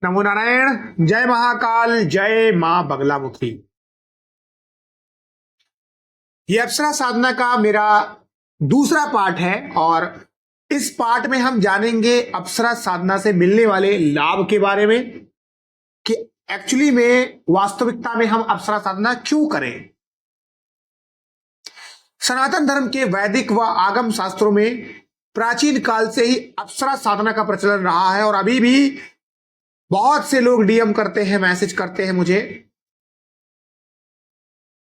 नमो नारायण। जय महाकाल, जय मां बगलामुखी। ये अप्सरा साधना का मेरा दूसरा पार्ट है और इस पार्ट में हम जानेंगे अप्सरा साधना से मिलने वाले लाभ के बारे में कि एक्चुअली में वास्तविकता में हम अप्सरा साधना क्यों करें। सनातन धर्म के वैदिक व आगम शास्त्रों में प्राचीन काल से ही अप्सरा साधना का प्रचलन रहा है और अभी भी बहुत से लोग डीएम करते हैं, मैसेज करते हैं मुझे।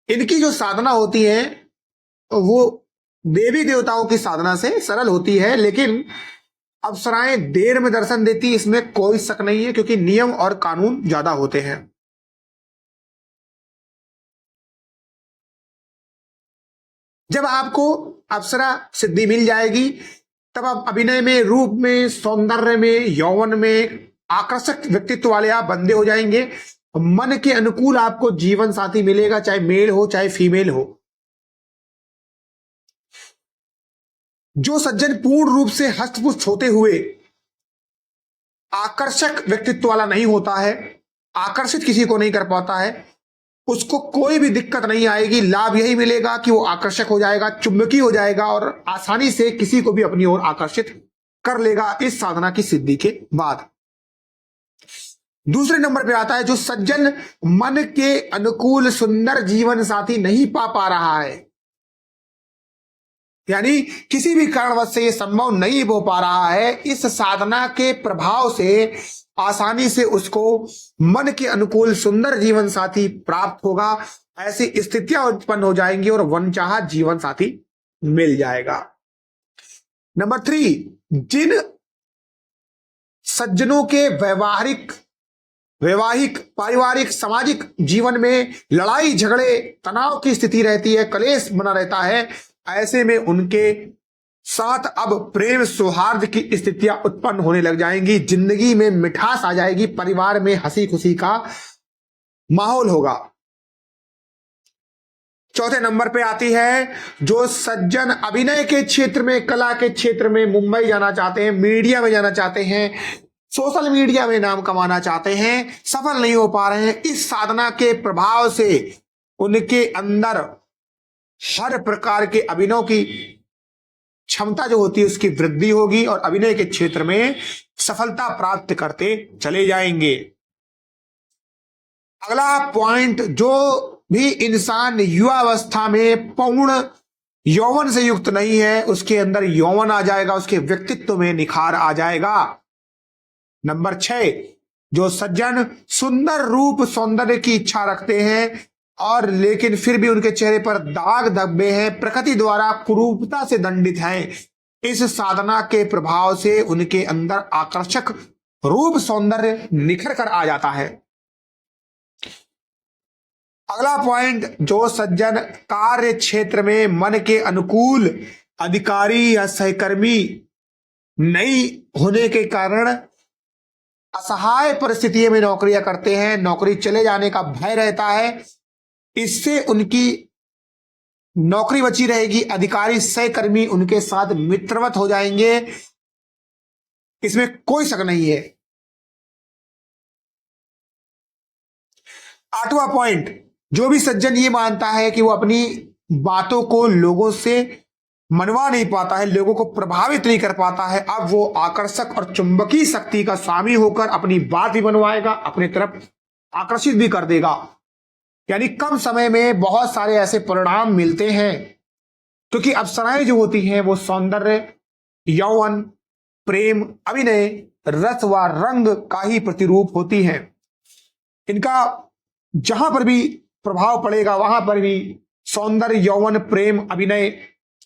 इनकी जो साधना होती है वो देवी देवताओं की साधना से सरल होती है, लेकिन अप्सराएं देर में दर्शन देती, इसमें कोई शक नहीं है, क्योंकि नियम और कानून ज्यादा होते हैं। जब आपको अप्सरा सिद्धि मिल जाएगी तब आप अभिनय में, रूप में, सौंदर्य में, यौवन में आकर्षक व्यक्तित्व वाले आप बंदे हो जाएंगे। मन के अनुकूल आपको जीवन साथी मिलेगा, चाहे मेल हो चाहे फीमेल हो। जो सज्जन पूर्ण रूप से हस्तपुष्ट होते हुए आकर्षक व्यक्तित्व वाला नहीं होता है, आकर्षित किसी को नहीं कर पाता है, उसको कोई भी दिक्कत नहीं आएगी। लाभ यही मिलेगा कि वो आकर्षक हो जाएगा, चुंबकी हो जाएगा और आसानी से किसी को भी अपनी ओर आकर्षित कर लेगा इस साधना की सिद्धि के बाद। दूसरे नंबर पे आता है जो सज्जन मन के अनुकूल सुंदर जीवन साथी नहीं पा रहा है, यानी किसी भी कारणवश से ये संभव नहीं हो पा रहा है, इस साधना के प्रभाव से आसानी से उसको मन के अनुकूल सुंदर जीवन साथी प्राप्त होगा। ऐसी स्थितियां उत्पन्न हो जाएंगी और वनचाहा जीवन साथी मिल जाएगा। नंबर 3, जिन सज्जनों के वैवाहिक, पारिवारिक, सामाजिक जीवन में लड़ाई झगड़े, तनाव की स्थिति रहती है, कलेश बना रहता है, ऐसे में उनके साथ अब प्रेम सौहार्द की स्थितियां उत्पन्न होने लग जाएंगी, जिंदगी में मिठास आ जाएगी, परिवार में हंसी खुशी का माहौल होगा। चौथे नंबर पे आती है जो सज्जन अभिनय के क्षेत्र में, कला के क्षेत्र में मुंबई जाना चाहते हैं, मीडिया में जाना चाहते हैं, सोशल मीडिया में नाम कमाना चाहते हैं, सफल नहीं हो पा रहे हैं, इस साधना के प्रभाव से उनके अंदर हर प्रकार के अभिनय की क्षमता जो होती है उसकी वृद्धि होगी और अभिनय के क्षेत्र में सफलता प्राप्त करते चले जाएंगे। अगला पॉइंट, जो भी इंसान युवावस्था में पूर्ण यौवन से युक्त नहीं है, उसके अंदर यौवन आ जाएगा, उसके व्यक्तित्व में निखार आ जाएगा। नंबर 6, जो सज्जन सुंदर रूप सौंदर्य की इच्छा रखते हैं और लेकिन फिर भी उनके चेहरे पर दाग धब्बे हैं, प्रकृति द्वारा कुरूपता से दंडित हैं, इस साधना के प्रभाव से उनके अंदर आकर्षक रूप सौंदर्य निखर कर आ जाता है। अगला पॉइंट, जो सज्जन कार्य क्षेत्र में मन के अनुकूल अधिकारी या सहकर्मी नहीं होने के कारण असहाय परिस्थितियों में नौकरियां करते हैं, नौकरी चले जाने का भय रहता है, इससे उनकी नौकरी बची रहेगी, अधिकारी सहकर्मी उनके साथ मित्रवत हो जाएंगे, इसमें कोई शक नहीं है। 8वां पॉइंट, जो भी सज्जन ये मानता है कि वो अपनी बातों को लोगों से मनवा नहीं पाता है, लोगों को प्रभावित नहीं कर पाता है, अब वो आकर्षक और चुंबकीय शक्ति का स्वामी होकर अपनी बात भी बनवाएगा, अपनी तरफ आकर्षित भी कर देगा। यानी कम समय में बहुत सारे ऐसे परिणाम मिलते हैं, क्योंकि अप्सराएं जो होती हैं वो सौंदर्य, यौवन, प्रेम, अभिनय, रस व रंग का ही प्रतिरूप होती हैं। इनका जहां पर भी प्रभाव पड़ेगा वहां पर भी सौंदर्य, यौवन, प्रेम, अभिनय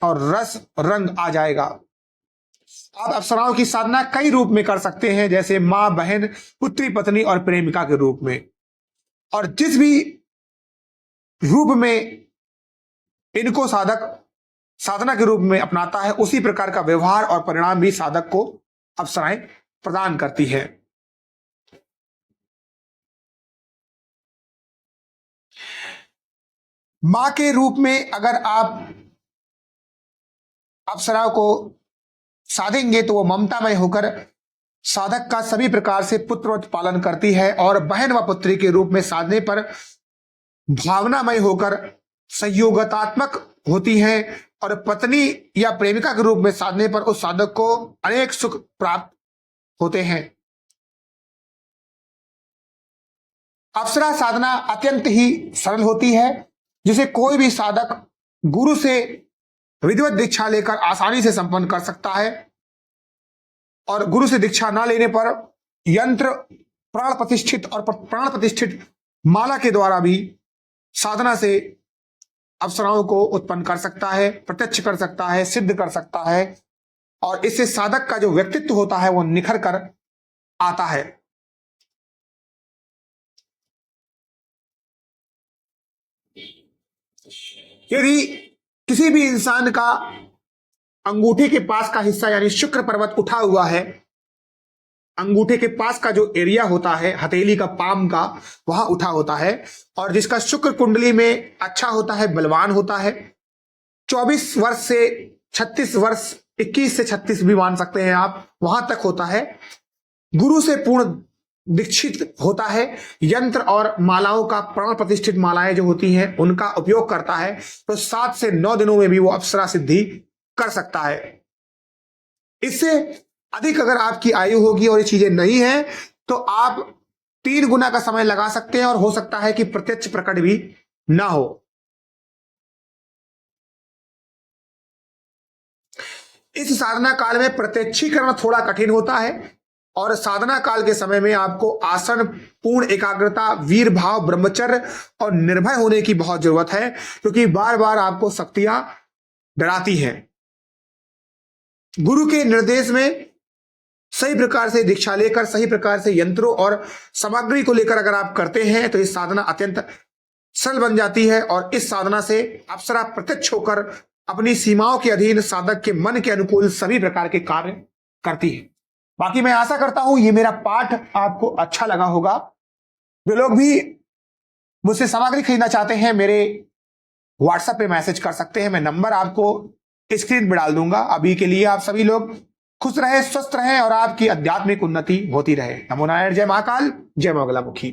और रस रंग आ जाएगा। आप अप्सराओं की साधना कई रूप में कर सकते हैं, जैसे मां, बहन, पुत्री, पत्नी और प्रेमिका के रूप में, और जिस भी रूप में इनको साधक साधना के रूप में अपनाता है उसी प्रकार का व्यवहार और परिणाम भी साधक को अप्सराएं प्रदान करती है। मां के रूप में अगर आप अप्सराओं को साधेंगे तो वो ममतामय होकर साधक का सभी प्रकार से पुत्रवत पालन करती है और बहन व पुत्री के रूप में साधने पर भावनामय होकर संयोगात्मक होती है और पत्नी या प्रेमिका के रूप में साधने पर उस साधक को अनेक सुख प्राप्त होते हैं। अप्सरा साधना अत्यंत ही सरल होती है, जिसे कोई भी साधक गुरु से विधिवत दीक्षा लेकर आसानी से संपन्न कर सकता है और गुरु से दीक्षा न लेने पर यंत्र प्राण प्रतिष्ठित और प्राण प्रतिष्ठित माला के द्वारा भी साधना से अप्सराओं को उत्पन्न कर सकता है, प्रत्यक्ष कर सकता है, सिद्ध कर सकता है और इससे साधक का जो व्यक्तित्व होता है वो निखर कर आता है। यदि किसी भी इंसान का अंगूठे के पास का हिस्सा यानी शुक्र पर्वत उठा हुआ है, अंगूठे के पास का जो एरिया होता है हथेली का, पाम का, वहां उठा होता है और जिसका शुक्र कुंडली में अच्छा होता है, बलवान होता है, 24 वर्ष से 36 वर्ष, 21 से 36 भी मान सकते हैं आप, वहां तक होता है, गुरु से पूर्ण दीक्षित होता है, यंत्र और मालाओं का, प्राण प्रतिष्ठित मालाएं जो होती हैं उनका उपयोग करता है, तो 7 से 9 दिनों में भी वो अप्सरा सिद्धि कर सकता है। इससे अधिक अगर आपकी आयु होगी और ये चीजें नहीं है तो आप 3 गुना का समय लगा सकते हैं और हो सकता है कि प्रत्यक्ष प्रकट भी ना हो। इस साधना काल में प्रत्यक्षीकरण थोड़ा कठिन होता है और साधना काल के समय में आपको आसन, पूर्ण एकाग्रता, वीर भाव, ब्रह्मचर्य और निर्भय होने की बहुत जरूरत है, क्योंकि बार बार आपको शक्तियां डराती हैं। गुरु के निर्देश में सही प्रकार से दीक्षा लेकर, सही प्रकार से यंत्रों और सामग्री को लेकर अगर आप करते हैं तो इस साधना अत्यंत सरल बन जाती है और इस साधना से अप्सरा प्रत्यक्ष होकर अपनी सीमाओं के अधीन साधक के मन के अनुकूल सभी प्रकार के कार्य करती है। बाकी मैं आशा करता हूं ये मेरा पाठ आपको अच्छा लगा होगा। जो लोग भी मुझसे सामग्री खरीदना चाहते हैं मेरे व्हाट्सएप पे मैसेज कर सकते हैं, मैं नंबर आपको स्क्रीन पे डाल दूंगा। अभी के लिए आप सभी लोग खुश रहे, स्वस्थ रहें और आपकी आध्यात्मिक उन्नति होती रहे। नमो नारायण। जय महाकाल, जय मंगलामुखी।